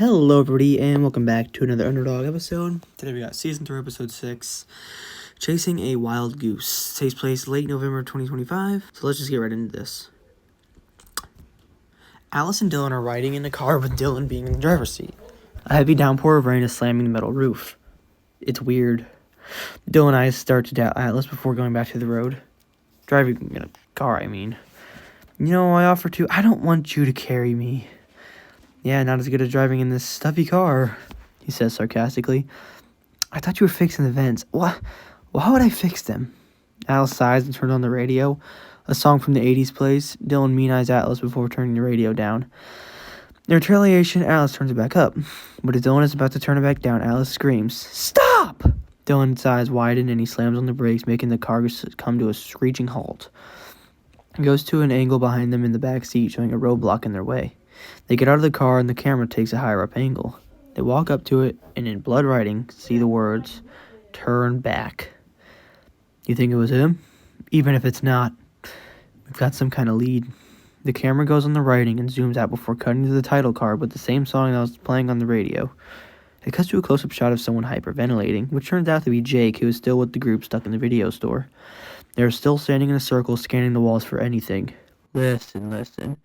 Hello, everybody, and welcome back to another Underdog episode. Today we got Season 3, Episode 6, Chasing a Wild Goose. Takes place late November 2025, so let's just get right into this. Alice and Dylan are riding in the car with Dylan being in the driver's seat. A heavy downpour of rain is slamming the metal roof. It's weird. Dylan and I start to doubt Atlas before going back to the road. Driving in a car, I mean. I offer to. I don't want you to carry me. Yeah, not as good as driving in this stuffy car, he says sarcastically. I thought you were fixing the vents. What? Why would I fix them? Alice sighs and turns on the radio. A song from the 80s plays. Dylan mean-eyes Atlas before turning the radio down. In retaliation, Alice turns it back up. But as Dylan is about to turn it back down, Alice screams, "Stop!" Dylan's eyes widen and he slams on the brakes, making the car come to a screeching halt. He goes to an angle behind them in the back seat, showing a roadblock in their way. They get out of the car and the camera takes a higher up angle. They walk up to it and in blood writing see the words, "Turn back." You think it was him? Even if it's not, we've got some kind of lead. The camera goes on the writing and zooms out before cutting to the title card with the same song that was playing on the radio. It cuts to a close-up shot of someone hyperventilating, which turns out to be Jake, who is still with the group stuck in the video store. They're still standing in a circle, scanning the walls for anything. Listen.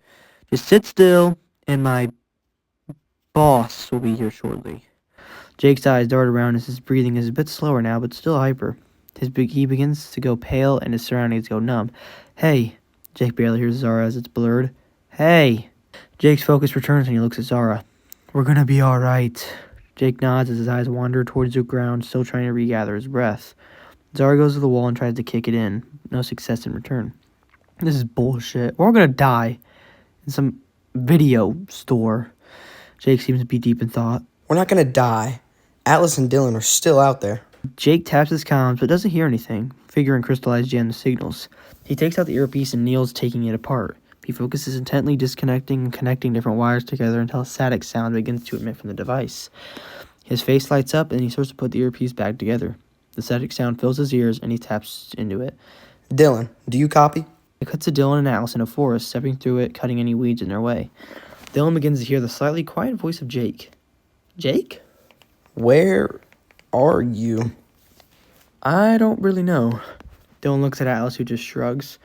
Just sit still, and my boss will be here shortly. Jake's eyes dart around as his breathing is a bit slower now, but still hyper. He begins to go pale, and his surroundings go numb. Hey! Jake barely hears Zara as it's blurred. Hey! Jake's focus returns and he looks at Zara. We're gonna be alright. Jake nods as his eyes wander towards the ground, still trying to regather his breath. Zara goes to the wall and tries to kick it in. No success in return. This is bullshit. We're all gonna die in some video store. Jake seems to be deep in thought. We're not gonna die. Atlas and Dylan are still out there. Jake taps his comms but doesn't hear anything. Figure and crystallized jam the signals. He takes out the earpiece and kneels, taking it apart. He focuses intently, disconnecting and connecting different wires together until a static sound begins to emit from the device. His face lights up and he starts to put the earpiece back together. The static sound fills his ears and he taps into it. Dylan, do you copy? It cuts to Dylan and Alice in a forest, stepping through it, cutting any weeds in their way. Dylan begins to hear the slightly quiet voice of Jake. Jake? Where are you? I don't really know. Dylan looks at Alice, who just shrugs.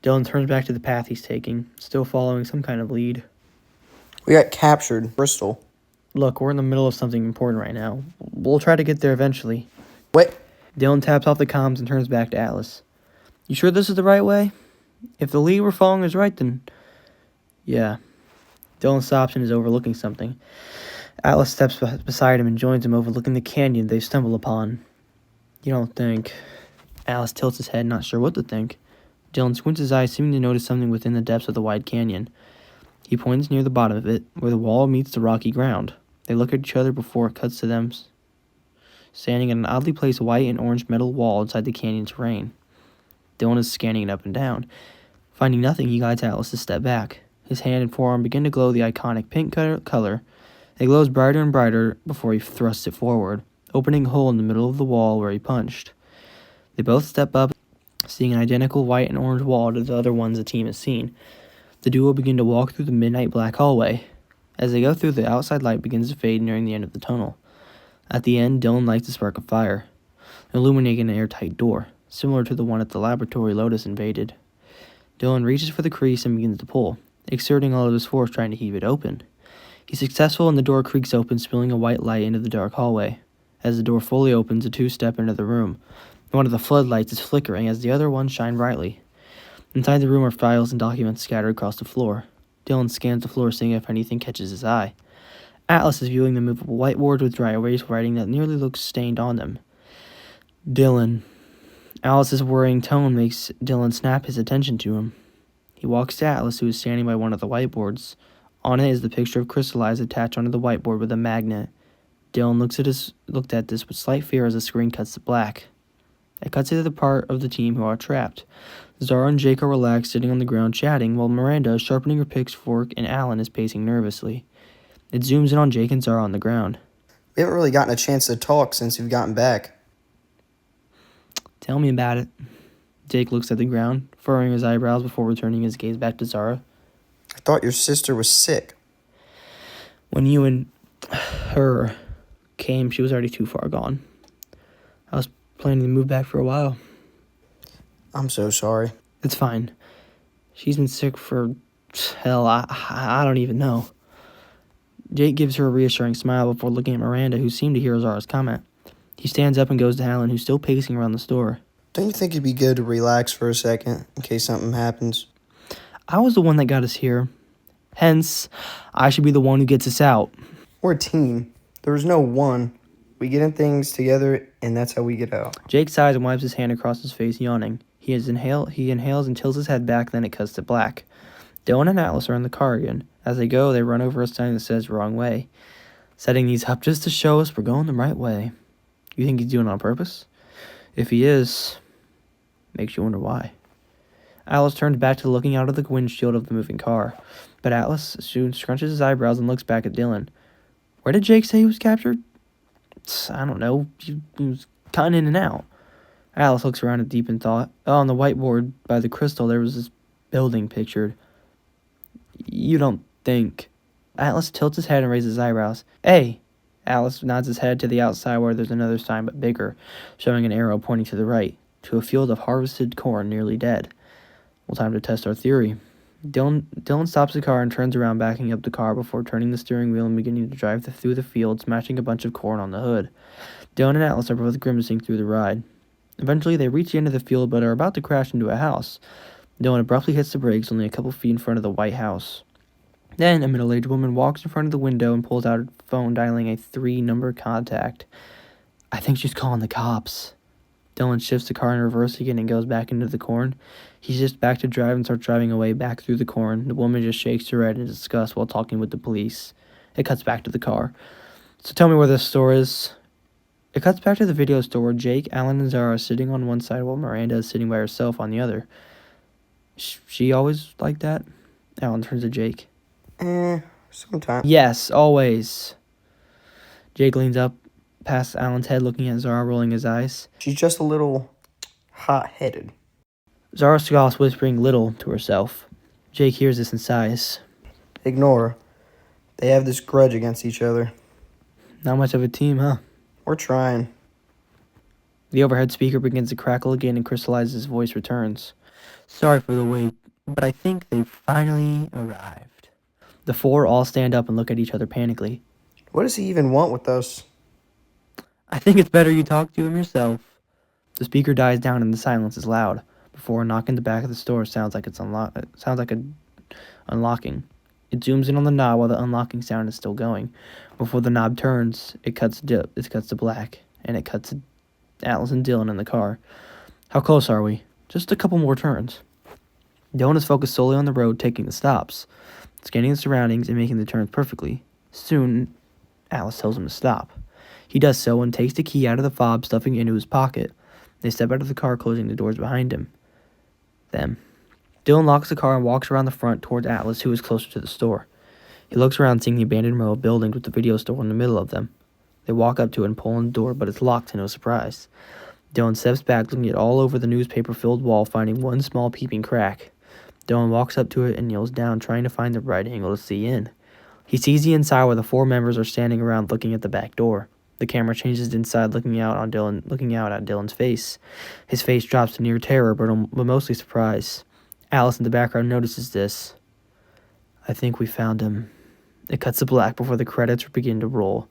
Dylan turns back to the path he's taking, still following some kind of lead. We got captured, Bristol. Look, we're in the middle of something important right now. We'll try to get there eventually. Wait. Dylan taps off the comms and turns back to Alice. You sure this is the right way? If the lead we're following is right, then... Yeah. Dylan stops and is overlooking something. Alice steps beside him and joins him, overlooking the canyon they stumble upon. You don't think... Alice tilts his head, not sure what to think. Dylan squints his eyes, seeming to notice something within the depths of the wide canyon. He points near the bottom of it, where the wall meets the rocky ground. They look at each other before it cuts to them standing at an oddly placed white and orange metal wall inside the canyon terrain. Dylan is scanning it up and down. Finding nothing, he guides Alice to step back. His hand and forearm begin to glow the iconic pink color. It glows brighter and brighter before he thrusts it forward, opening a hole in the middle of the wall where he punched. They both step up, seeing an identical white and orange wall to the other ones the team has seen. The duo begin to walk through the midnight black hallway. As they go through, the outside light begins to fade nearing the end of the tunnel. At the end, Dylan lights a spark of fire, illuminating an airtight door, similar to the one at the laboratory Lotus invaded. Dylan reaches for the crease and begins to pull, exerting all of his force trying to heave it open. He's successful and the door creaks open, spilling a white light into the dark hallway. As the door fully opens, the two step into the room. One of the floodlights is flickering as the other ones shine brightly. Inside the room are files and documents scattered across the floor. Dylan scans the floor, seeing if anything catches his eye. Atlas is viewing the movable whiteboards with dry erase writing that nearly looks stained on them. Dylan. Alice's worrying tone makes Dylan snap his attention to him. He walks to Atlas, who is standing by one of the whiteboards. On it is the picture of Crystallized attached onto the whiteboard with a magnet. Dylan looked at this with slight fear as the screen cuts to black. It cuts to the part of the team who are trapped. Zara and Jake are relaxed, sitting on the ground chatting, while Miranda is sharpening her pitchfork and Alan is pacing nervously. It zooms in on Jake and Zara on the ground. We haven't really gotten a chance to talk since you've gotten back. Tell me about it. Jake looks at the ground, furrowing his eyebrows before returning his gaze back to Zara. I thought your sister was sick. When you and her came, she was already too far gone. I was planning to move back for a while. I'm so sorry. It's fine. She's been sick for, hell, I don't even know. Jake gives her a reassuring smile before looking at Miranda, who seemed to hear Zara's comment. He stands up and goes to Alan, who's still pacing around the store. Don't you think it'd be good to relax for a second in case something happens? I was the one that got us here. Hence, I should be the one who gets us out. We're a team. There was no one. We get in things together, and that's how we get out. Jake sighs and wipes his hand across his face, yawning. He inhales and tilts his head back, then it cuts to black. Dylan and Atlas are in the car again. As they go, they run over a sign that says wrong way, setting these up just to show us we're going the right way. You think he's doing it on purpose? If he is, makes you wonder why. Atlas turns back to looking out of the windshield of the moving car, but Atlas soon scrunches his eyebrows and looks back at Dylan. Where did Jake say he was captured? I don't know. He was cutting in and out. Alice looks around in deep in thought. Oh, on the whiteboard by the crystal, there was this building pictured. You don't think... Atlas tilts his head and raises his eyebrows. Hey! Alice nods his head to the outside where there's another sign but bigger, showing an arrow pointing to the right, to a field of harvested corn nearly dead. Well, time to test our theory. Dylan stops the car and turns around, backing up the car before turning the steering wheel and beginning to drive through the field, smashing a bunch of corn on the hood. Dylan and Atlas are both grimacing through the ride. Eventually, they reach the end of the field but are about to crash into a house. Dylan abruptly hits the brakes only a couple feet in front of the white house. Then, a middle-aged woman walks in front of the window and pulls out her phone, dialing a 3-number contact. I think she's calling the cops. Dylan shifts the car in reverse again and goes back into the corn. He shifts back to drive and starts driving away back through the corn. The woman just shakes her head in disgust while talking with the police. It cuts back to the car. So tell me where this store is. It cuts back to the video store where Jake, Alan, and Zara are sitting on one side while Miranda is sitting by herself on the other. She always like that? Alan turns to Jake. Sometimes. Yes, always. Jake leans up past Alan's head, looking at Zara, rolling his eyes. She's just a little hot-headed. Zara scoffs, whispering little to herself. Jake hears this and sighs. Ignore her. They have this grudge against each other. Not much of a team, huh? We're trying. The overhead speaker begins to crackle again and Crystalliz's voice returns. Sorry for the wait, but I think they've finally arrived. The four all stand up and look at each other panically. What does he even want with us? I think it's better you talk to him yourself. The speaker dies down and the silence is loud. Before a knock in the back of the store sounds like unlocking. It zooms in on the knob while the unlocking sound is still going. Before the knob turns, it cuts to black, and it cuts to Atlas and Dylan in the car. How close are we? Just a couple more turns. Dylan is focused solely on the road, taking the stops, scanning the surroundings and making the turns perfectly. Soon, Atlas tells him to stop. He does so and takes the key out of the fob, stuffing it into his pocket. They step out of the car, closing the doors behind them. Dylan locks the car and walks around the front towards Atlas, who is closer to the store. He looks around, seeing the abandoned row of buildings with the video store in the middle of them. They walk up to it and pull on the door, but it's locked to no surprise. Dylan steps back, looking at all over the newspaper-filled wall, finding one small peeping crack. Dylan walks up to it and kneels down, trying to find the right angle to see in. He sees the inside where the four members are standing around looking at the back door. The camera changes inside, looking out at Dylan's face. His face drops to near terror, but mostly surprise. Alice in the background notices this. I think we found him. It cuts to black before the credits begin to roll.